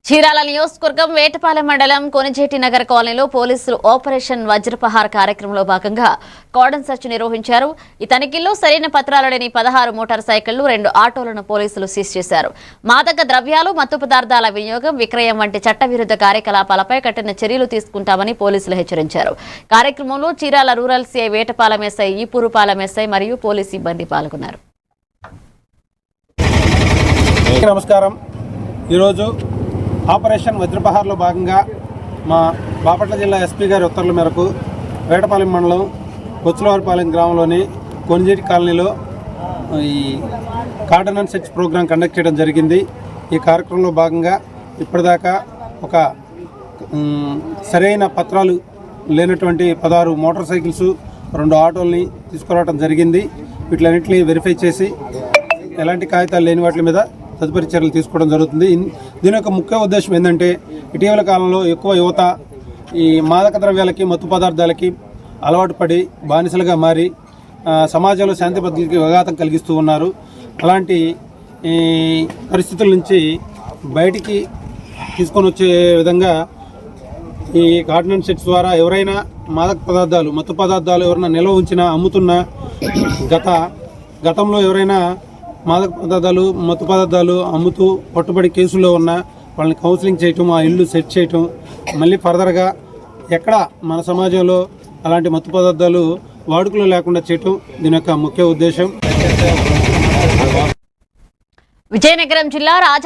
చీరాల నియోజకవర్గం వేటపాలెం మండలం కొనిజేటి నగర్ కాలనీలో పోలీసులు ఆపరేషన్ వజ్రపహార్ కార్యక్రమంలో భాగంగా కార్డన్ సెర్చ్ నిర్వహించారు. ఈ తనిఖీల్లో సరైన పత్రాలు లేని 16 మోటార్ సైకిళ్లు, 2 ఆటోలను పోలీసులు సీజ్ చేశారు. మాదక ద్రవ్యాలు, మత్తు పదార్థాల వినియోగం, విక్రయం వంటి చట్టవిరుద్ధ కార్యకలాపాలపై కఠిన చర్యలు తీసుకుంటామని పోలీసులు హెచ్చరించారు. కార్యక్రమంలో Chirala rural CI, Vetapalem SI, Epurupalem SI మరియు పోలీసు సిబ్బంది పాల్గొన్నారు. నమస్కారం. ఈరోజు ఆపరేషన్ వజ్రపహార్లో భాగంగా మా బాపట్ల జిల్లా ఎస్పీ గారి ఉత్తర్వుల మేరకు వేటపాలెం మండలం బొచ్చులవారిపాలెం గ్రామంలోని కొనిజేటి కాలనీలో ఈ cordon and search programme conduct చేయడం జరిగింది. ఈ కార్యక్రమంలో భాగంగా ఇప్పటిదాకా ఒక సరైన పత్రాలు లేనటువంటి 16 మోటార్ సైకిల్స్, 2 ఆటోల్ని తీసుకురావడం జరిగింది. వీటిలన్నింటినీ వెరిఫై చేసి ఎలాంటి కాగితాలు లేని వాటి మీద తదుపరి చర్యలు తీసుకోవడం జరుగుతుంది. దీని యొక్క ముఖ్య ఉద్దేశం ఏంటంటే, ఇటీవల కాలంలో ఎక్కువ యువత ఈ మాదక ద్రవ్యాలకి, మత్తు పదార్థాలకి అలవాటు పడి బానిసలుగా మారి సమాజంలో శాంతి భద్రతలకు విఘాతం కలిగిస్తూ ఉన్నారు. అలాంటి పరిస్థితుల నుంచి బయటికి తీసుకొని వచ్చే విధంగా ఈ కార్డన్ అండ్ సెర్చ్ ద్వారా ఎవరైనా మాదక పదార్థాలు, మత్తు పదార్థాలు ఎవరైనా నిల్వ ఉంచినా, అమ్ముతున్నా, గతంలో ఎవరైనా మాదక పదార్థాలు, మత్తు పదార్థాలు అమ్ముతూ పట్టుబడి కేసుల్లో ఉన్న వాళ్ళని కౌన్సిలింగ్ చేయటం, ఆ ఇల్లు సెట్ చేయటం, మళ్ళీ ఫర్దర్గా ఎక్కడ మన సమాజంలో అలాంటి మత్తు పదార్థాలు వాడుకలో లేకుండా చేయటం దీని యొక్క ముఖ్య ఉద్దేశం. విజయనగరం జిల్లా రాజా